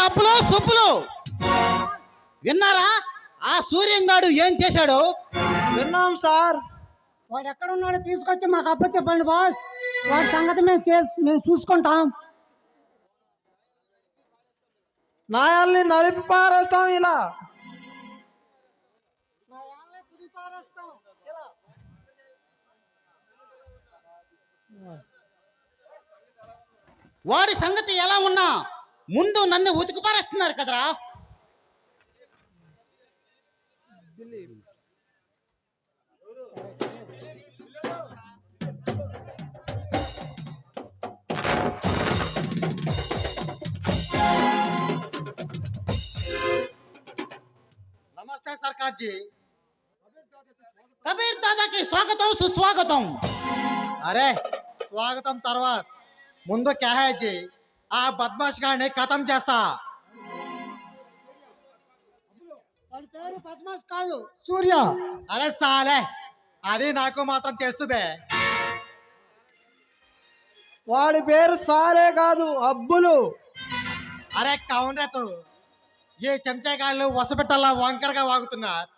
అప్పులు సుప్పులు విన్నారా? ఆ సూర్యంగాడు ఏం చేశాడు? విన్నాం సార్. వాడు ఎక్కడ ఉన్నాడో తీసుకొచ్చి మాకు అప్పచెప్పండి బాస్. వాడి సంగతి మేము చూసుకుంటాం. నాయాల్ని నలిపి పారేస్తాం ఇలా. వాడి సంగతి ఎలా ఉన్నా ముందు నన్ను ఉతికి పారేస్తున్నారు కదరా. నమస్తే సర్కార్ జీ. కబీర్ దాదాకి స్వాగతం సుస్వాగతం. అరే స్వాగతం తర్వాత ముందు క్యా హై జీ, ఆ బద్మాష్ గారిని ఖతం చేస్తా. వాడి పేరు పద్మాస్ కాదు, సూర్య. అరే సాలే, అది నాకు మాత్రం తెలుసు బే. వాడి పేరు సాలే కాదు, అబ్బులు. అరే కౌన్ రే తు, ఈ చెంచాగాళ్ళు వసపెట్టల్లా వంకరగా వాగుతున్నారు.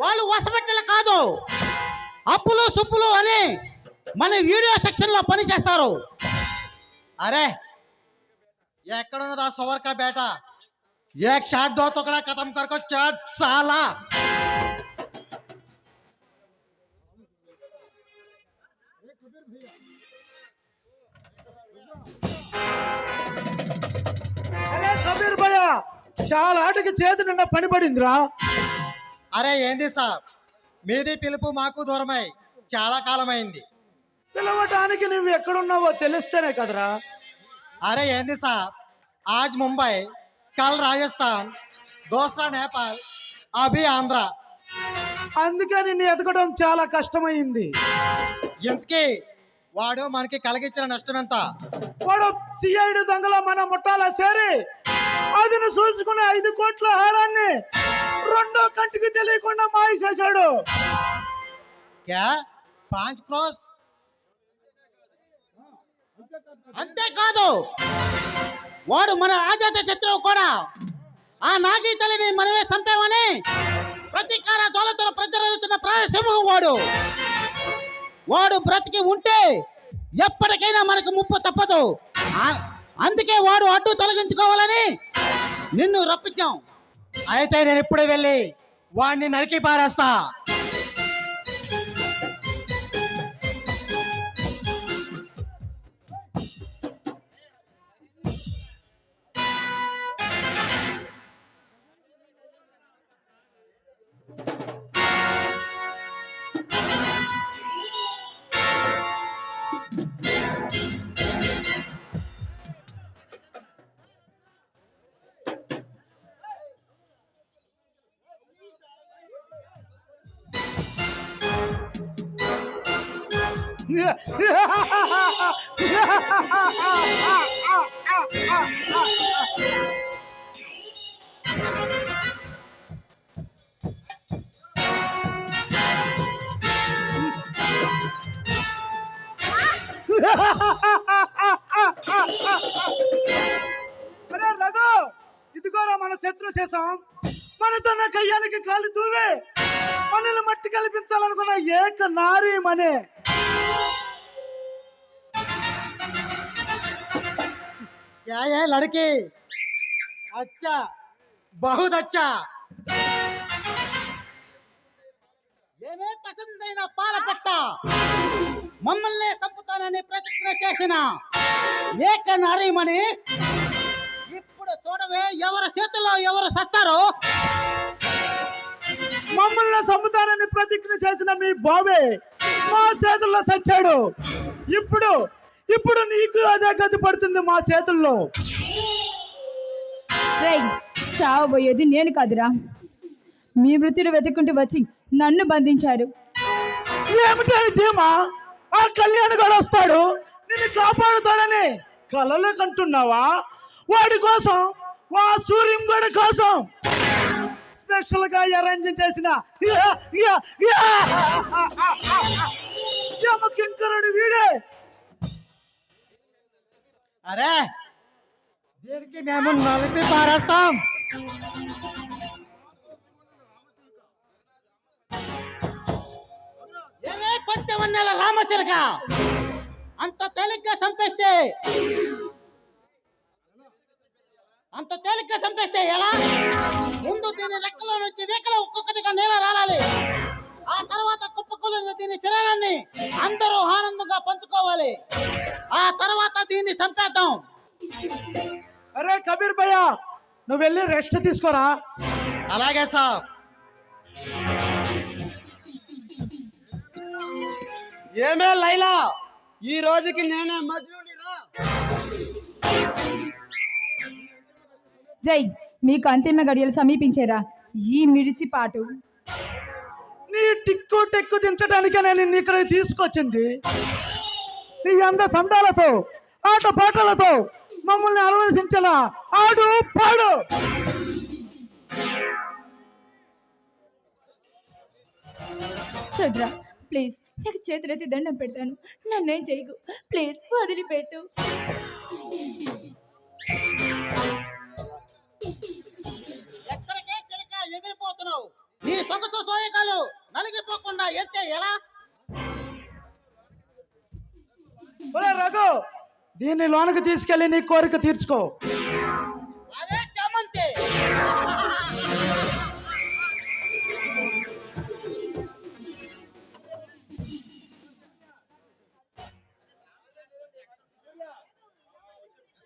వాళ్ళు వసపెట్టలు కాదు, అప్పులు సుప్పులు అని మన వీడియో సెక్షన్ లో పని చేస్తారు. అరే ఎక్కడున్నదా సవర్ కా బేటా, एक शॉट दो टुकड़ा खत्म कर को चाट साला. కబీర్ భయ్య, చాలా ఆటకి చేతి నిండా పని పడిందిరా. అరే ఏంది సాబ్, మీది పిలుపు మాకు దూరమై చాలా కాలమైంది. పిలవటానికి నువ్వు ఎక్కడున్నావో తెలిస్తేనే కదరా. అరే ఏంది సాబ్, आज मुंबई, कल राजस्थान, दूसरा नेपाल, अभी आंध्र. అందుకే నిన్ను ఎదగడం చాలా కష్టమైంది. ఇంతకీ వాడు మనకి కలిగించిన నష్టం ఎంత? వాడు సిఐడి దొంగల మన ముఠాలో చేరి అదిని చూసుకునే 5 కోట్ల హారాన్ని రెండో కంటికి తెలియకుండా మాయ చేశాడు. क्या 5 క్రోస్? అంతేకాదు, వాడు మన ఆజాత శత్రువు కూడా. ఆ నాగీ తల్లిని మనమే చంపామని ప్రతీకార జోలతో ప్రజలుతున్న ప్రాయసింహం వాడు. వాడు బ్రతికి ఉంటే ఎప్పటికైనా మనకు ముప్పు తప్పదు. అందుకే వాడు అడ్డు తొలగించుకోవాలని నిన్ను రప్పించాం. అయితే నేను ఇప్పుడే వెళ్ళి వాడిని నరికి పారేస్తా. అరే రఘు, ఇదిగోరా మన శత్రు శేషం. మనతో నా కయ్యానికి కాలు దూవే మనల్ని మట్టి కల్పించాలనుకున్న ఏక నారీ మనే. क्या है लड़की? अच्छा, बहुत अच्छा. ఏమే పసందైన పాల పెట్ట, మమ్మల్ని చంపుతానని ప్రతిజ్ఞ చేసిన ఏక నారీమణి ఇప్పుడు చూడవే, ఎవరి చేతుల్లో ఎవరు సస్తారో. మమ్మల్ని చంపుతానని ప్రతిజ్ఞ చేసిన మీ బాబే మా చేతుల్లో సచ్చాడు. ఇప్పుడు నీకు అదే గతి పడుతుంది మా చేతుల్లో. చావబోయేది నేను కాదురా, మీ మృతులు వెతుక్కుంటూ వచ్చి నన్ను బంధించారు. ఏమిటా ధీమా? ఆ కళ్యాణ్ గడు వస్తాడు, నిన్ను కాపాడుతాడని కలలు కంటున్నావా? వాడి కోసం, వా సూర్యం గడి కోసం స్పెషల్ గా అరేంజ్ చేసిన యమకింకరుడు వీడే. अरे దీనికి మేము నలిపి పారేస్తాం. ఏమే పంచవన్నెల రామచిలక, అంత తేలిగ్గా చంపేస్తే ఎలా? ముందు దీని రెక్కలో నుంచి వేకల ఒక్కొక్కటిగా నేల రాలాలి. ఆ తర్వాత కుప్పకూలిన దీని శరీరాన్ని అందరూ ఆనందంగా పంచుకోవాలి. ఆ తర్వాత దీన్ని చంపేద్దాం. అరే కబీర్ భయ్య, నువ్వు వెళ్ళి రెస్ట్ తీసుకోరా. అలాగే సార్. ఏమే లైలా, ఈ రోజుకి నేనే మజ్నూనిరా. జై, మీకు అంతిమ గడియలు సమీపించేరా. ఈ మిడిసిపాటు నీ టిక్కు టెక్కు దించడానికే నేను నిన్ను ఇక్కడ తీసుకొచ్చింది. నీ అంద సందాలతో ఆట పాటలతో మమ్మల్ని అలవరించేలా ఆడు పాడు. రుద్ర, ప్లీజ్ నీకు చేతులెత్తి దండం పెడతాను, నన్నేం చేయకు, ప్లీజ్ వదిలిపెట్టు. ఎక్కడికే చిలక ఎగిరిపోతున్నావు? నీ సొగసు సోయకాలు నలిగిపోకుండా ఎత్తే ఎలా? ఒరే రఘు, దీన్ని లోనకి తీసుకెళ్ళి నీ కోరిక తీర్చుకో. అవే చామంతి.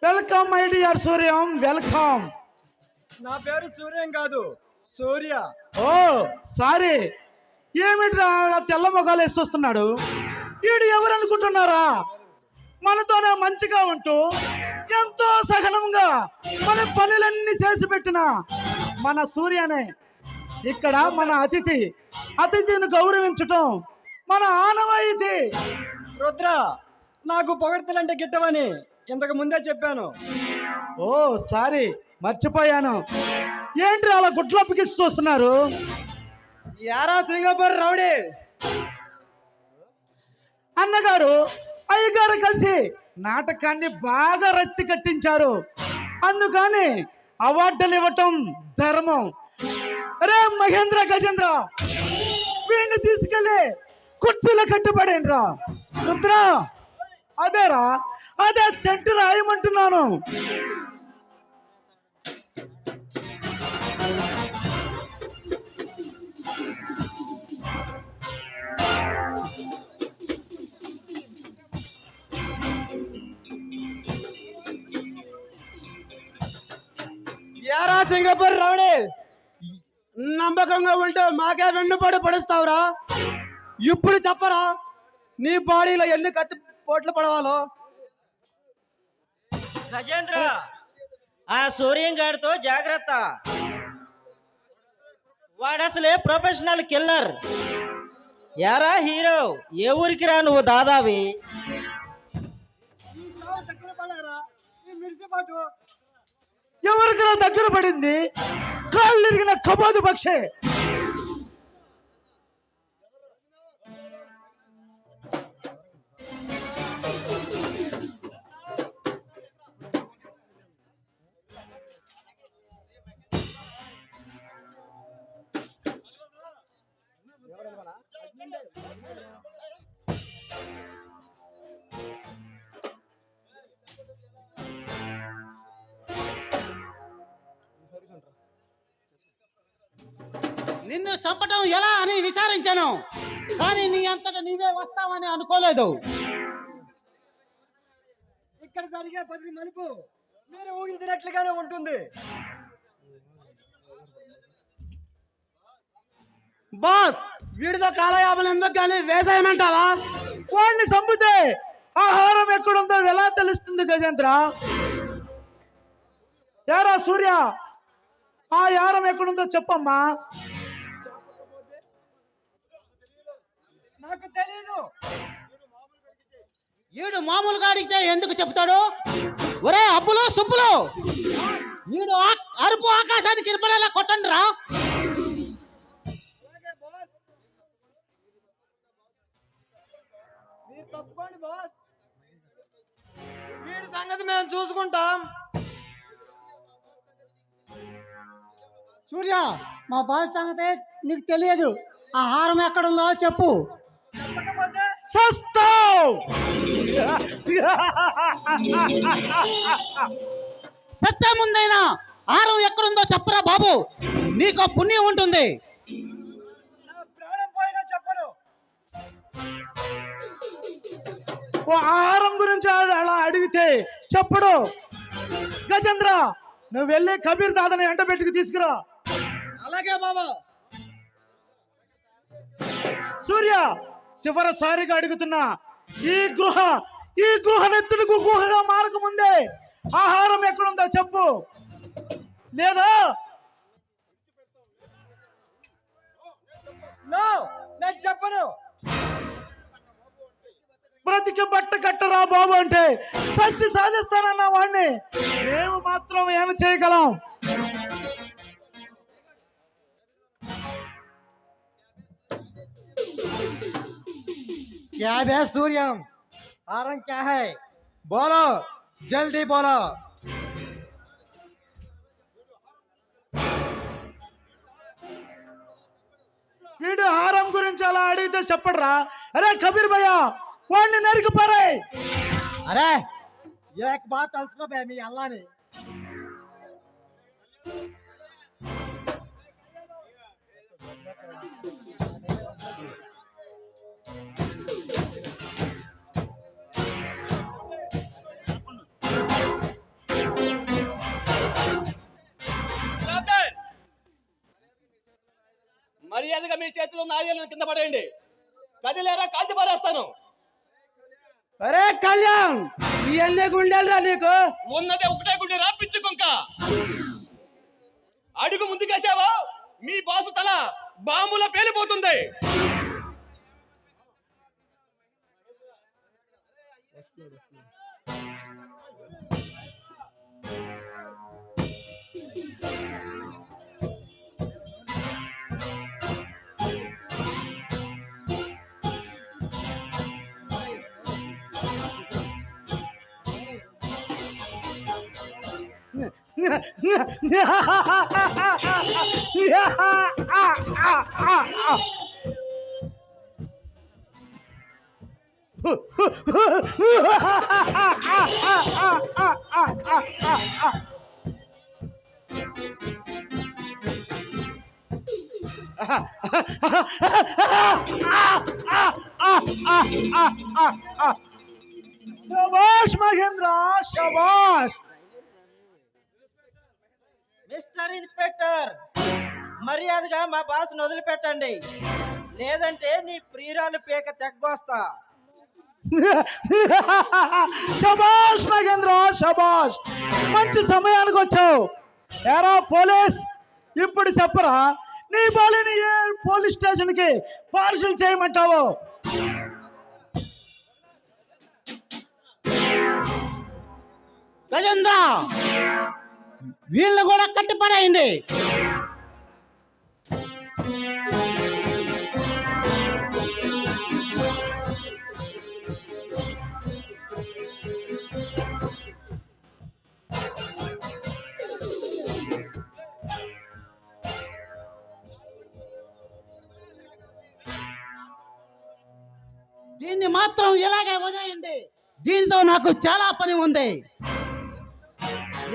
Welcome my dear Suryam, welcome. నా పేరు సూర్యం కాదు, సూర్య. ఓ సారీ, ఏమిట్రా అలా తెల్ల మొగాలు వేస్తొస్తున్నాడు? వీడు ఎవరు అనుకుంటున్నారా? మనతోనే మంచిగా ఉంటూ ఎంతో సహనంగా మన పనులన్నీ చేసి పెట్టిన మన సూర్యనే. ఇక్కడ మన అతిథిని గౌరవించటం మన ఆనవాయితీ. రుద్ర, నాకు పొగడ్తలంటే గిట్టవని ఇంతకు ముందే చెప్పాను. ఓ సారీ, మర్చిపోయాను. ఏంటి అలా గుడ్లప్పగిస్తూ చూస్తున్నారు? యారా సింగపూర్ రౌడీ, అన్నగారు అయ్యగారు కలిసి నాటకాన్ని బాగా రత్తి కట్టించారు, అందుకని అవార్డులు ఇవ్వటం ధర్మం. అరే మహేంద్ర గజేంద్ర, వీడిని తీసుకెళ్ళి కుర్చీలో కట్టుబడేంద్రా. రుద్ర, అదే చెట్టు రాయమంటున్నాను. యారా సింగపూర్ రౌడీ, నమ్మకంగా ఉంటే మాకే వెన్నుపడి పడుస్తావురా. ఇప్పుడు చెప్పరా, నీ బాడీలో ఎన్ని కత్తి పోట్లు పడవాలో. గజేంద్ర, ఆ సూర్యం గాడితో జాగ్రత్త. వాడసలే ప్రొఫెషనల్ కిల్లర్. యారా హీరో, ఏ ఊరికి రా నువ్వు దాదావి? ఎవరికైనా దగ్గర పడింది కాళ్ళు ఇరిగిన కబాదు పక్షే. నిన్ను చంపటం ఎలా అని విచారించాను, కానీ నీ అంతటా నీవే వస్తావని అనుకోలేదు. ఇక్కడ జరిగే ప్రతి మలుపు మీరు ఊహించినట్లుగానే ఉంటుంది. బాస్, వీడితో కాలయాపన ఎందుకు కానీ వేసేయమంటావా? వాడిని చంపితే ఆహారం ఎక్కడుందో ఎలా తెలుస్తుంది గజేంద్ర? యారా సూర్య, ఆ యారం ఎక్కడుందో చెప్పమ్మా. నాకు తెలీదు. వీడు మామూలుగా అడిగితే ఎందుకు చెప్తాడు? ఒరే అప్పులు సుప్పులు, వీడు అరుపు ఆకాశానికి వినపడేలా కొట్టండి రా. మీరు తప్పుకోండి బాస్, వీడి సంగతి మేము చూసుకుంటాం. సూర్య మా బాస్ సంగతి నీకు తెలియదు. ఆ హారం ఎక్కడుందో చెప్పు. చెప్పకపోతే సస్తావ్. సత్య ముందైనా ఆరం ఎక్కడుందో చెప్పరా బాబు, నీకు పుణ్యం ఉంటుంది. నా ప్రాణం పోయినా చెప్పను. ఓ ఆహారం గురించి అలా అడిగితే చెప్పడు. గజేంద్ర, నువ్వు వెళ్ళి కబీర్ దాదాని ఎంట పెట్టుకు తీసుకురా. అలాగే బాబా. సూర్య, చివరిసారిగా అడుగుతున్నా, ఈ గృహ నెత్తుడికి గుహగా మారకముందే ఆహారం ఎక్కడుందో చెప్పు, లేదా నో, నేను చెప్పను. బ్రతికి బట్ట కట్టరా బాబు అంటే సస్సి సాధిస్తానన్న వాడిని మేము మాత్రం ఏమి చేయగలం? क्या है सूर्यम? आरंग क्या है? बोलो, जल्दी बोलो. వీడు హారం గురించి అలా అడిగితే చెప్పడరా. అరే కబీర్ భయ్యా, వాడిని నరికి పారే. अरे एक बात तलुसुको बे मी अल्लानी. మర్యాదగా మీ చేతిలో నాయలను కింద పడేయండి. కదిలేరా కాల్చి పారేస్తాను. అరే కళ్యాణ్, ఇవన్నీ గుండెలరా నీకు? ఉన్నదే ఒకటే గుండె రాపిచ్చు కుంక. అడుగు ముందుకేసావా మీ బాసు తల బాంబుల పేలిపోతుంది. శభాష్ మహేంద్ర, శభాష్. మిస్టర్ ఇన్స్పెక్టర్, మర్యాదగా మా బాస్ను వదిలిపెట్టండి, లేదంటే నీ ప్రియురాలు పీక తెగ్గొస్తా. శభాష్ మహేంద్ర, శభాష్. మంచి సమయానికి వచ్చావు. ఎరా పోలీస్, ఇప్పుడు చెప్పరా, నీ బాలిని ఏ పోలీస్ స్టేషన్ కి పార్సల్ చేయమంటావు? గజేంద్ర, వీళ్ళని కూడా కట్టి పడేయండి. దీన్ని మాత్రం ఇలాగే వదిలేయండి. దీంతో నాకు చాలా పని ఉంది.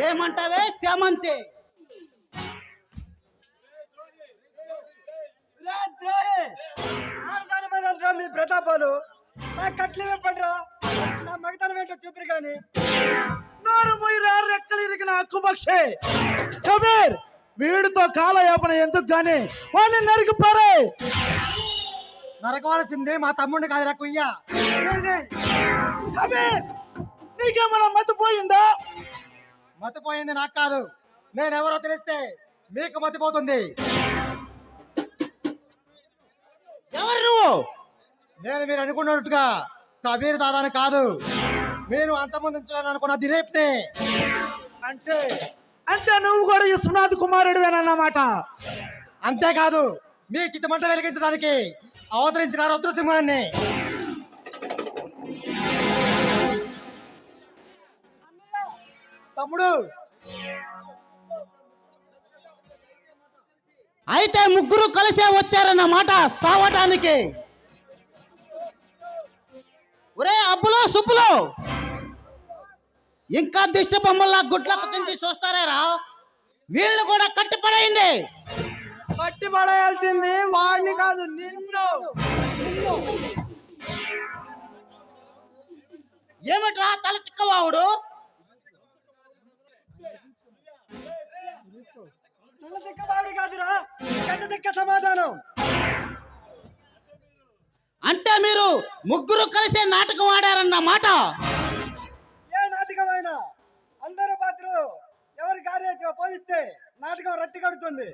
ఏమంటావే శ్యామంతి? రే ద్రోహి, ఆడదాని మీద అంటారా మీ ప్రతాపాలు? నా కట్లు ఇవ్వపడరా, నా మగతనం ఏంటో చూద్దరు కానీ. నోరు మొయ్యరా, రెక్కలు ఇరిగిన అక్కుపక్షే. కబీర్, వీడితో కాలయాపన ఎందుకు గాని వాడిని నరికి పారే. నరకవలసిందే మా తమ్ముడిని కాదురా కుయ్య. కబీర్, నీకేమైనా మతిపోయిందా? మతిపోయింది నాకు కాదు, నేనెవరో తెలిస్తే మీకు మతిపోతుంది. ఎవరు నువ్వు? నేను మీరు అనుకున్నట్టుగా కబీర్ దాదాని కాదు, మీరు అంతమంది అనుకున్న దిలీప్ని. అంటే అంటే నువ్వు కూడా విశ్వనాథ్ కుమారుడివేనన్నమాట. అంతేకాదు, మీ చిత్తమంట వెలిగించడానికి అవతరించిన రుద్రసింహాన్ని. తమ్ముడు, అయితే ముగ్గురు కలిసే వచ్చారన్నమాట సావటానికి. ఒరే అబ్బులో సుబ్బులో, ఇంకా దిష్టి బొమ్మల్లా గుడ్ల పక్కన చూస్తారా? వీళ్ళు కూడా కట్టిపడేయండి. పట్టి పడేయాల్సింది వాడిని కాదు, నిన్ను. ఏమిట్రా తల చిక్కవావుడు? నల్ల దిక్కవాడి కాదురా, గజ దిక్క సమాధానం. అంటే మీరు ముగ్గురు కలిసే నాటకం ఆడారన్నమాట. ఏ నాటకమైనా అందరూ పాత్రలు ఎవరి కార్యాచరణ పోలిస్తే నాటకం రక్తి కడుతుంది.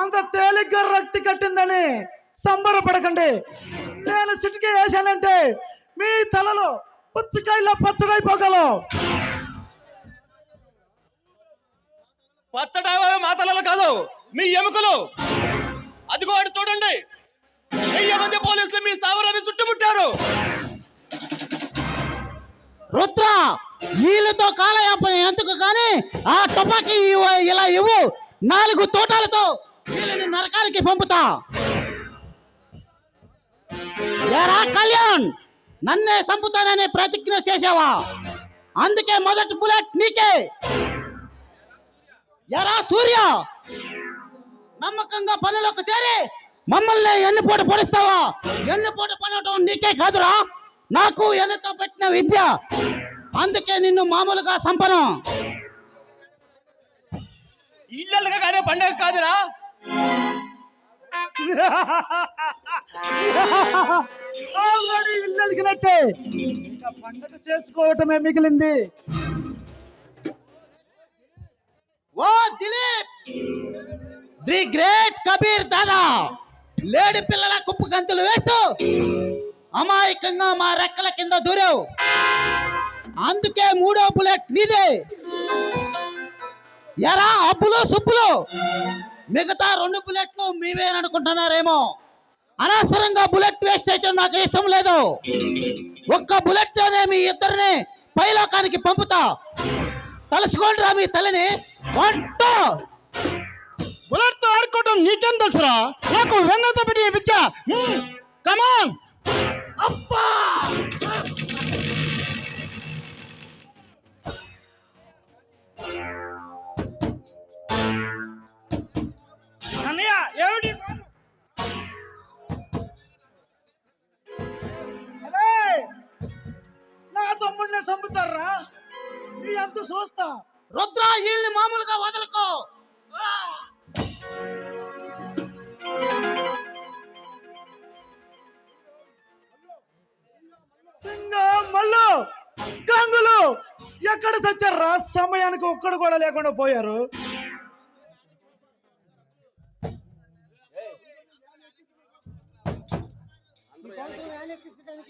అంత తేలిగ్గా రక్తి కట్టిందని సంబరపడకండి. నేను చిటికే వేసానంటే మీ తలలో పుచ్చకాయలో పచ్చడైపోగలవు. పచ్చడావా మా తలలు కాదు, మీ ఎముకలు. అదిగో అటు చూడండి, 1000 మంది పోలీసులు మీ స్థావరాన్ని చుట్టుముట్టారు. రుద్ర, వీళ్ళతో కాలయాపన ఎందుకు కానీ ఆ టుపాకీ ఇలా ఇవ్వు. 4 తోటాలతో వీళ్ళని నరకానికి పంపుతా. ఏరా కళ్యాణ్, నన్నే చంపుతానని ప్రతిజ్ఞ చేసావా? అందుకే మొదటి బుల్లెట్ నీకే. ఎరా సూర్య, నమ్మకంగా పనులకు చేరి మమ్మల్ని ఎన్నిపోటు పొడిస్తావా? ఎన్నిపోటు పడటం నీకే కాదురా, నాకు ఎన్నితో పెట్టిన విద్య. అందుకే నిన్ను మామూలుగా సంపను. ఇళ్ళగా కానీ పండగ కాదురా. ఆల్రెడీ ఇల్లడిగినట్టే, ఇంకా పండగ చేసుకోవటమే మిగిలింది. ఓ దిలీప్, ది గ్రేట్ కబీర్ దాదా లేడి పిల్లల కుప్పు గంతులు వేస్తూ అమాయకంగా మా రెక్కల కింద దూరావు. అందుకే 3వ బుల్లెట్ నీదే. ఎరా అబ్బులు సుబ్బులు, మిగతా 2 బుల్లెట్లు మీవేననుకుంటున్నారేమో. అనవసరంగా బుల్లెట్ వేస్ట్ చేయడం నాకు ఇష్టం లేదు. ఒక్క బుల్లెట్ తోనే మీ ఇద్దరిని పైలోకానికి పంపుతా. తలుసుకోండి రా మీ తల్లిని. బుల్లెట్తో ఆడుకోవటం నీకేం తెలుసురా? నాకు వెన్నతో పెట్టి పిచ్చా. కమాన్ అబ్బా! అన్నయ్య ఏమిటి? అరే, నా తమ్ముడిని చంపుతారా? నీ అంత చూస్తా. రుద్ర, వీళ్ళని మామూలుగా వదలకో. సింగం మల్లు గంగులు ఎక్కడ చచ్చారా? సమయానికి ఒక్కడు కూడా లేకుండా పోయారు.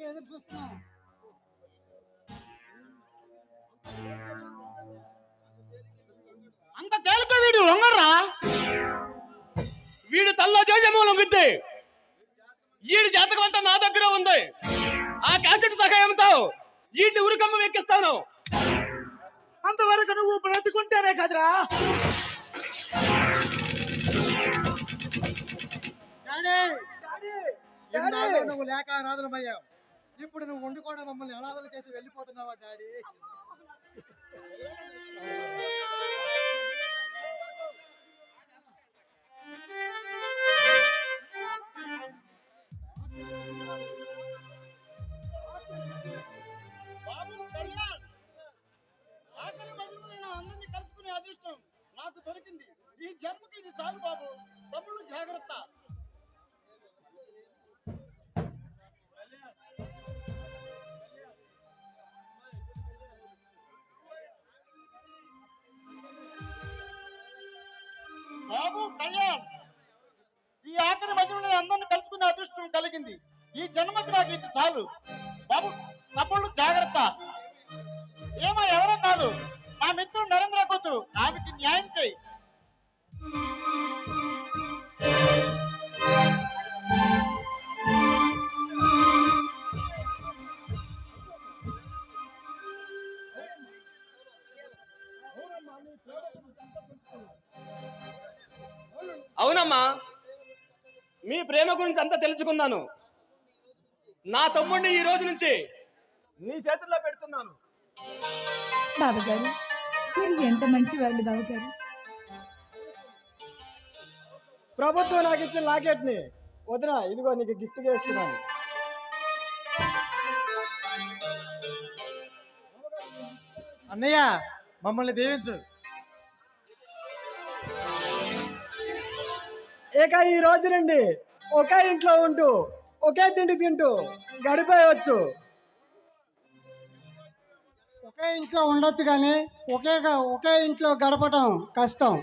ఎదురు చూస్తున్నాం. అంత తేలిక వీడు లొంగర్రా. వీడు తల్లో జయజమూలం విద్దే. వీడి జాతకం అంతా నా దగ్గర ఉంది. ఆ క్యాసెట్ సహాయంతో వీడిని ఉరికమ్మ ఎక్కిస్తాను. అంతవరకు నువ్వు బ్రతుకుంటేనే కదరా. నువ్వు లేక అనాథలమయ్యావు. ఇప్పుడు నువ్వు ఉండి కూడా మమ్మల్ని అనాథలు చేసి వెళ్ళిపోతున్నావా డాడీ? అందరినీ కలుసుకునే అదృష్టం నాకు దొరికింది. ఈ జన్మకి ఇది చాలు బాబు. తమ్ముళ్ళు జాగ్రత్త. బాబు కళ్యాణ్, ఈ ఆఖరి మధ్యలో అందరిని కలుసుకునే అదృష్టం కలిగింది. ఈ జన్మకి నాకు ఇది చాలు బాబు. తమ్ముళ్ళు జాగ్రత్త. ఏమో ఎవరో కాదు, నా మిత్రుడు నరేంద్ర కూతురు. ఆమెకి న్యాయం చేయి. అవును అవునమ్మా, మీ ప్రేమ గురించి అంతా తెలుసుకున్నాను. నా తమ్ముడిని ఈ రోజు నుంచి నీ చేతుల్లో పెడుతున్నాను. బావగారు మీరు ఎంత మంచి వాళ్ళు బావగారు. ప్రభుత్వం నాకు ఇచ్చిన లాకెట్ ని వదిన, ఇదిగో నీకు గిఫ్ట్ చేస్తున్నాను. అన్నయ్య మమ్మల్ని దీవించు. ఇక ఈ రోజు నుండి ఒకే ఇంట్లో ఉంటూ ఒకే తిండి తింటూ గడిపేయవచ్చు. ఒకే ఇంట్లో ఉండొచ్చు కానీ ఒకే ఇంట్లో గడపటం కష్టం.